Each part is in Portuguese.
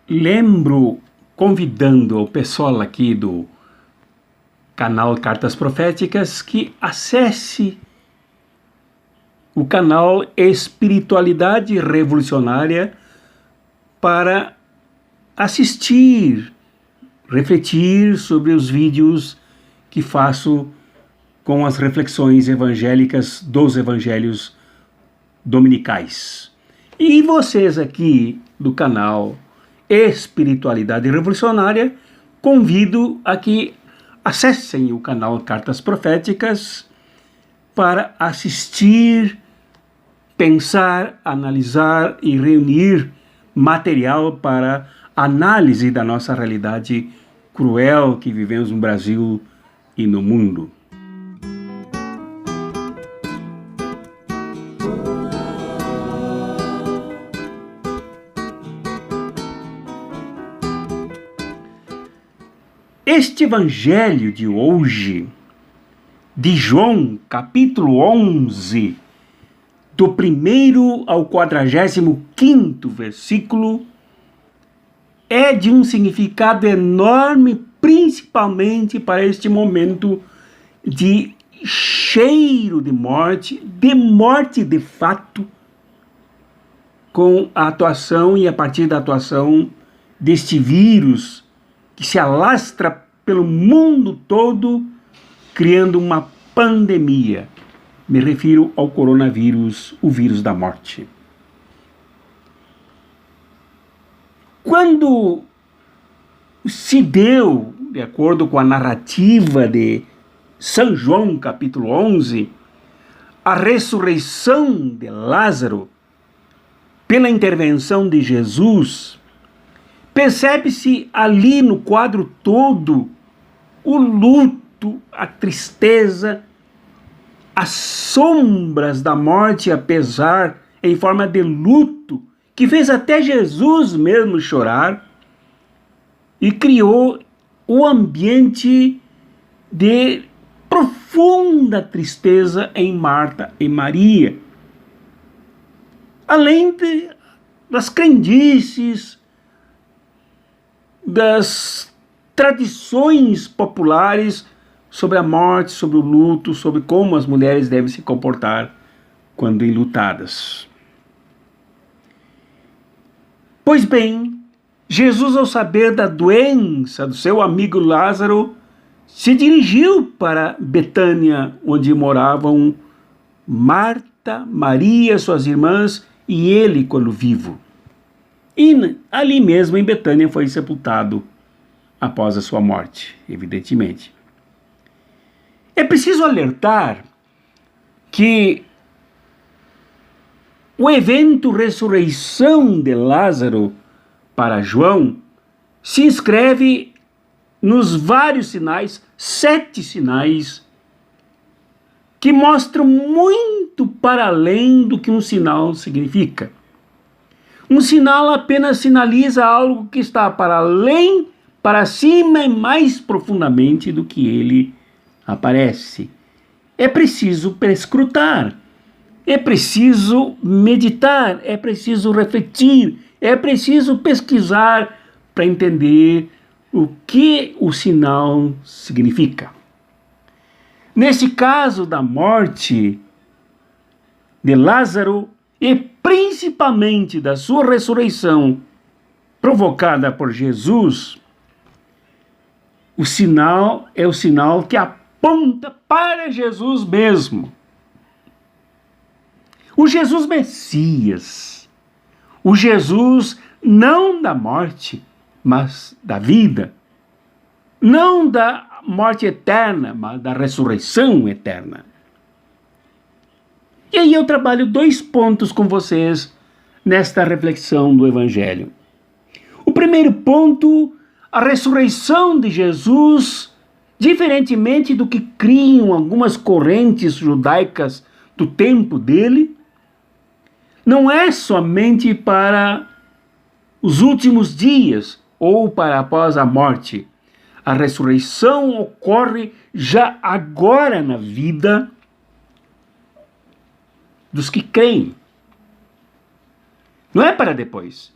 Lembro, convidando o pessoal aqui do canal Cartas Proféticas que acesse o canal Espiritualidade Revolucionária para assistir, refletir sobre os vídeos que faço com as reflexões evangélicas dos evangelhos dominicais. E vocês aqui do canal Espiritualidade Revolucionária, convido a que acessem o canal Cartas Proféticas para assistir, pensar, analisar e reunir material para análise da nossa realidade cruel que vivemos no Brasil e no mundo. Este evangelho de hoje, de João, capítulo 11, do 1º ao 45º versículo, é de um significado enorme, principalmente para este momento de cheiro de morte de fato, com a atuação e a partir da atuação deste vírus que se alastra pelo mundo todo, criando uma pandemia. Me refiro ao coronavírus, o vírus da morte. Quando se deu, de acordo com a narrativa de São João, capítulo 11, a ressurreição de Lázaro, pela intervenção de Jesus, percebe-se ali no quadro todo o luto, a tristeza, as sombras da morte, apesar em forma de luto, que fez até Jesus mesmo chorar e criou o ambiente de profunda tristeza em Marta e Maria. Além das crendices, das tradições populares sobre a morte, sobre o luto, sobre como as mulheres devem se comportar quando enlutadas. Pois bem, Jesus, ao saber da doença do seu amigo Lázaro, se dirigiu para Betânia, onde moravam Marta, Maria, suas irmãs e ele quando vivo. E ali mesmo em Betânia foi sepultado após a sua morte, evidentemente. É preciso alertar que o evento ressurreição de Lázaro para João se inscreve nos vários sinais, 7 sinais, que mostram muito para além do que um sinal significa. Um sinal apenas sinaliza algo que está para além, para cima e mais profundamente do que ele aparece. É preciso perscrutar, é preciso meditar, é preciso refletir, é preciso pesquisar para entender o que o sinal significa. Nesse caso da morte de Lázaro e principalmente da sua ressurreição provocada por Jesus, o sinal é o sinal que aponta para Jesus mesmo. O Jesus Messias, o Jesus não da morte, mas da vida, não da morte eterna, mas da ressurreição eterna. E aí eu trabalho 2 pontos com vocês nesta reflexão do Evangelho. O primeiro ponto, a ressurreição de Jesus, diferentemente do que criam algumas correntes judaicas do tempo dele, não é somente para os últimos dias ou para após a morte. A ressurreição ocorre já agora na vida dos que creem. Não é para depois.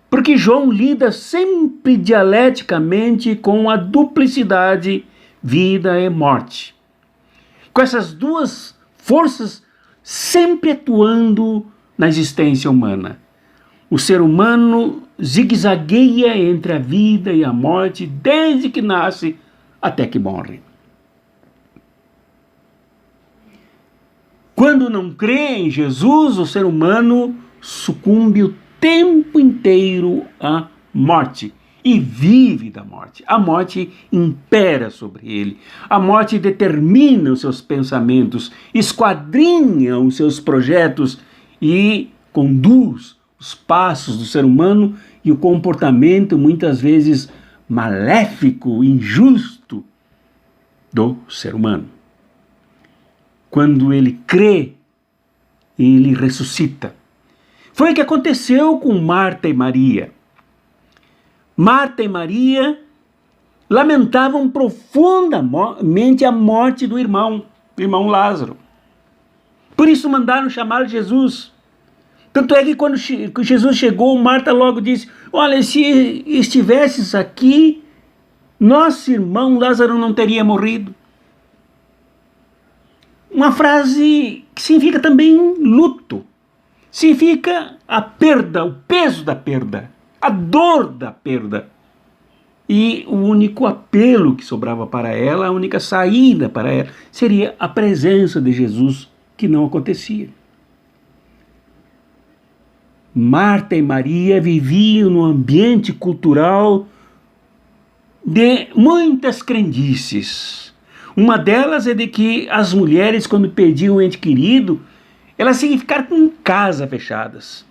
Porque João lida sempre dialeticamente com a duplicidade, vida e morte. Com essas duas forças sempre atuando na existência humana. O ser humano zigue-zagueia entre a vida e a morte desde que nasce até que morre. Quando não crê em Jesus, o ser humano sucumbe o tempo inteiro à morte e vive da morte. A morte impera sobre ele. A morte determina os seus pensamentos, esquadrinha os seus projetos e conduz os passos do ser humano e o comportamento muitas vezes maléfico, injusto do ser humano. Quando ele crê, ele ressuscita. Foi o que aconteceu com Marta e Maria. Marta e Maria lamentavam profundamente a morte do irmão Lázaro. Por isso mandaram chamar Jesus. Tanto é que quando Jesus chegou, Marta logo disse: olha, se estivesses aqui, nosso irmão Lázaro não teria morrido. Uma frase que significa também luto. Significa a perda, o peso da perda, a dor da perda. E o único apelo que sobrava para ela, a única saída para ela, seria a presença de Jesus, que não acontecia. Marta e Maria viviam num ambiente cultural de muitas crendices. Uma delas é de que as mulheres, quando perdiam um ente querido, elas tinham que ficar com casa fechadas.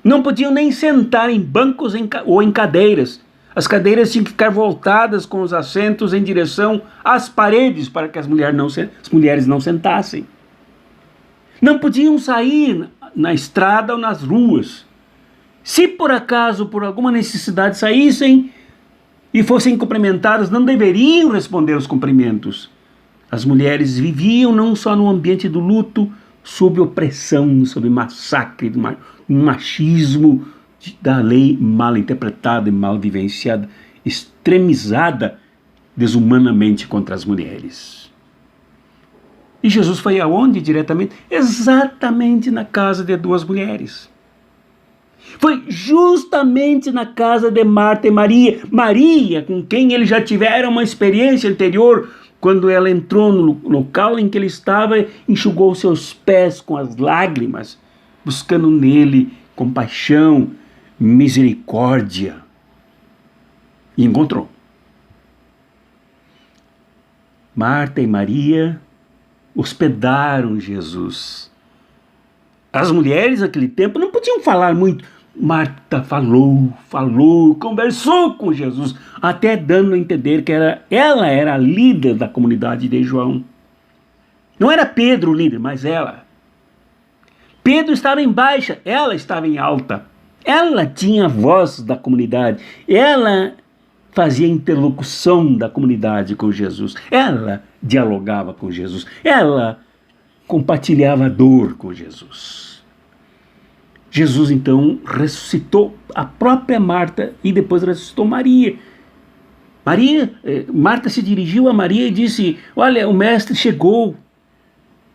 Não podiam nem sentar em bancos ou em cadeiras. As cadeiras tinham que ficar voltadas com os assentos em direção às paredes para que as mulheres não sentassem. Não podiam sair na estrada ou nas ruas. Se por acaso, por alguma necessidade, saíssem e fossem cumprimentadas, não deveriam responder aos cumprimentos. As mulheres viviam não só no ambiente do luto, sob opressão, sob massacre, um machismo da lei mal interpretada e mal vivenciada, extremizada desumanamente contra as mulheres. E Jesus foi aonde diretamente? Exatamente na casa de duas mulheres. Foi justamente na casa de Marta e Maria. Maria, com quem ele já tivera uma experiência anterior, quando ela entrou no local em que ele estava, enxugou seus pés com as lágrimas, buscando nele compaixão, misericórdia. E encontrou. Marta e Maria hospedaram Jesus. As mulheres naquele tempo não podiam falar muito. Marta falou, conversou com Jesus, até dando a entender que ela era a líder da comunidade de João. Não era Pedro o líder, mas ela. Pedro estava em baixa, ela estava em alta. Ela tinha a voz da comunidade, ela fazia interlocução da comunidade com Jesus, ela dialogava com Jesus, ela compartilhava a dor com Jesus. Jesus então ressuscitou a própria Marta e depois ressuscitou Maria. Marta se dirigiu a Maria e disse: olha, o mestre chegou.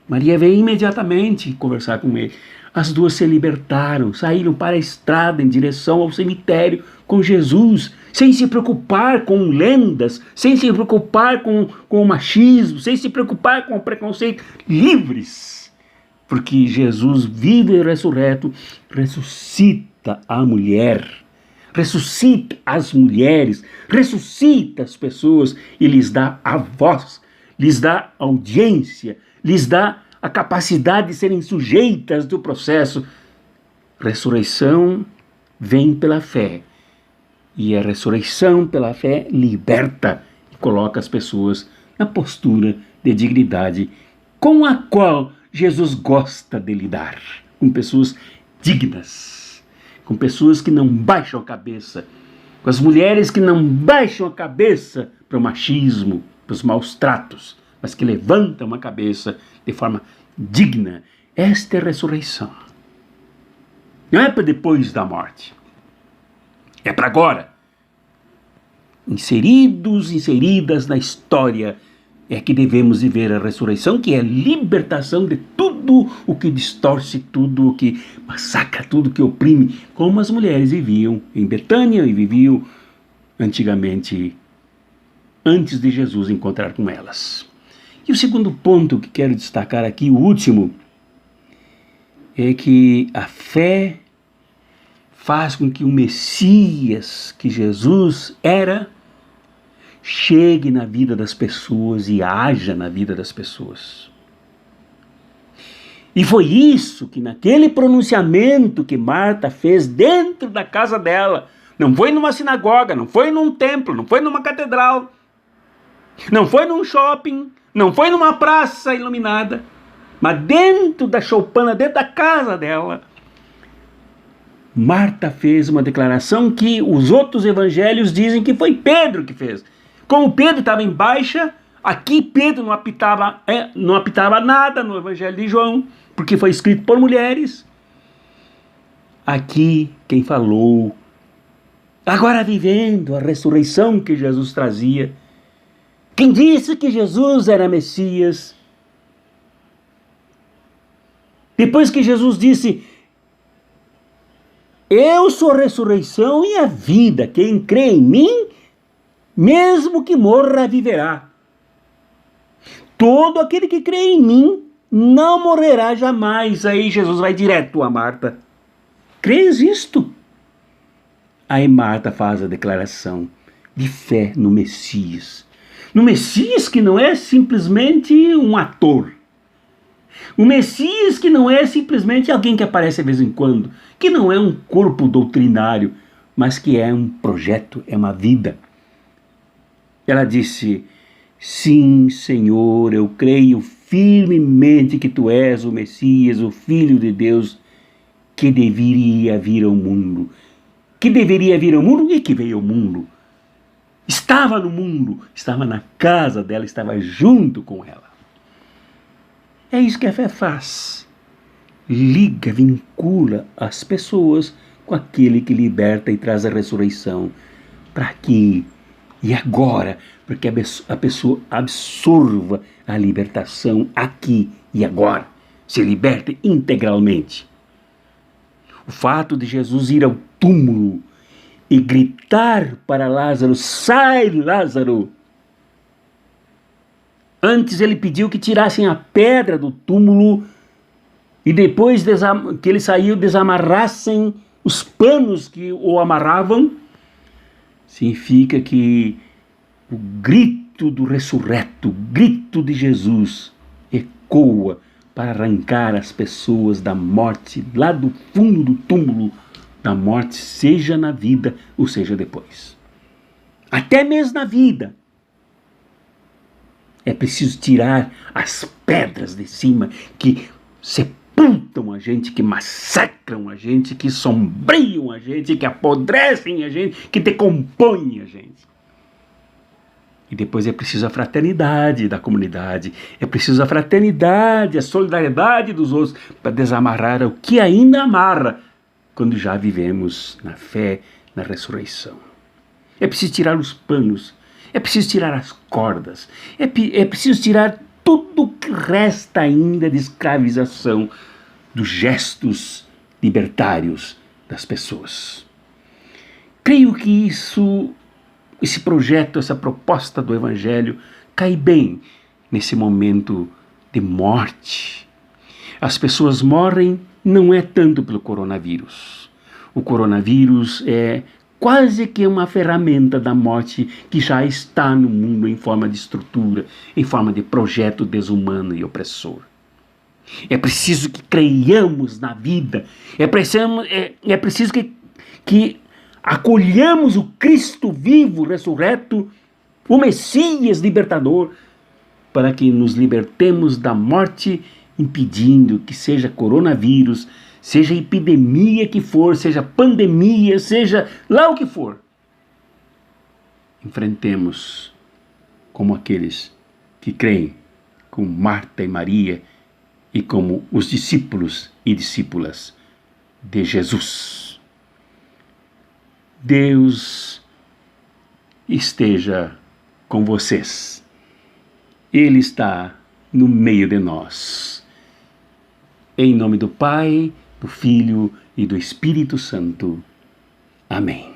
Maria veio imediatamente conversar com ele. As duas se libertaram, saíram para a estrada em direção ao cemitério com Jesus, sem se preocupar com lendas, sem se preocupar com o machismo, sem se preocupar com o preconceito, livres. Porque Jesus, vivo e ressurreto, ressuscita a mulher, ressuscita as mulheres, ressuscita as pessoas e lhes dá a voz, lhes dá audiência, lhes dá a capacidade de serem sujeitas do processo. Ressurreição vem pela fé. E a ressurreição pela fé liberta e coloca as pessoas na postura de dignidade com a qual Jesus gosta de lidar. Com pessoas dignas, com pessoas que não baixam a cabeça, com as mulheres que não baixam a cabeça para o machismo, para os maus tratos, mas que levantam a cabeça de forma digna. Esta é a ressurreição. Não é para depois da morte. É para agora. Inseridas na história, é que devemos viver a ressurreição, que é a libertação de tudo o que distorce, tudo o que massacra, tudo que oprime, como as mulheres viviam em Betânia e viviam antigamente, antes de Jesus encontrar com elas. E o segundo ponto que quero destacar aqui, o último, é que a fé faz com que o Messias que Jesus era chegue na vida das pessoas e haja na vida das pessoas. E foi isso que naquele pronunciamento que Marta fez dentro da casa dela, não foi numa sinagoga, não foi num templo, não foi numa catedral, não foi num shopping, não foi numa praça iluminada, mas dentro da choupana, dentro da casa dela, Marta fez uma declaração que os outros evangelhos dizem que foi Pedro que fez. Como Pedro estava em baixa, aqui Pedro não apitava nada no evangelho de João, porque foi escrito por mulheres. Aqui quem falou, agora vivendo a ressurreição que Jesus trazia, quem disse que Jesus era Messias, depois que Jesus disse: eu sou a ressurreição e a vida, quem crê em mim, mesmo que morra, viverá. Todo aquele que crê em mim não morrerá jamais. Aí Jesus vai direto a Marta: crês isto? Aí Marta faz a declaração de fé no Messias. No Messias que não é simplesmente um ator. O Messias que não é simplesmente alguém que aparece de vez em quando, que não é um corpo doutrinário, mas que é um projeto, é uma vida. Ela disse: sim, Senhor, eu creio firmemente que Tu és o Messias, o Filho de Deus, que deveria vir ao mundo. Que deveria vir ao mundo e que veio ao mundo. Estava no mundo, estava na casa dela, estava junto com ela. É isso que a fé faz. Liga, vincula as pessoas com aquele que liberta e traz a ressurreição. Para aqui e agora, para que a pessoa absorva a libertação aqui e agora, se liberte integralmente. O fato de Jesus ir ao túmulo e gritar para Lázaro: sai, Lázaro! Antes ele pediu que tirassem a pedra do túmulo e depois que ele saiu, desamarrassem os panos que o amarravam. Significa que o grito do ressurreto, o grito de Jesus, ecoa para arrancar as pessoas da morte, lá do fundo do túmulo da morte, seja na vida ou seja depois. Até mesmo na vida. É preciso tirar as pedras de cima que sepultam a gente, que massacram a gente, que sombriam a gente, que apodrecem a gente, que decompõem a gente. E depois é preciso a fraternidade da comunidade, é preciso a fraternidade, a solidariedade dos outros para desamarrar o que ainda amarra quando já vivemos na fé, na ressurreição. É preciso tirar os panos, é preciso tirar as cordas, é preciso tirar tudo que resta ainda de escravização dos gestos libertários das pessoas. Creio que esse projeto, essa proposta do Evangelho cai bem nesse momento de morte. As pessoas morrem não é tanto pelo coronavírus. O coronavírus é quase que uma ferramenta da morte que já está no mundo em forma de estrutura, em forma de projeto desumano e opressor. É preciso que creiamos na vida, é preciso que acolhamos o Cristo vivo, ressurreto, o Messias libertador, para que nos libertemos da morte, impedindo que seja coronavírus, seja epidemia que for, seja pandemia, seja lá o que for, enfrentemos como aqueles que creem, como Marta e Maria e como os discípulos e discípulas de Jesus. Deus esteja com vocês. Ele está no meio de nós. Em nome do Pai, do Filho e do Espírito Santo. Amém.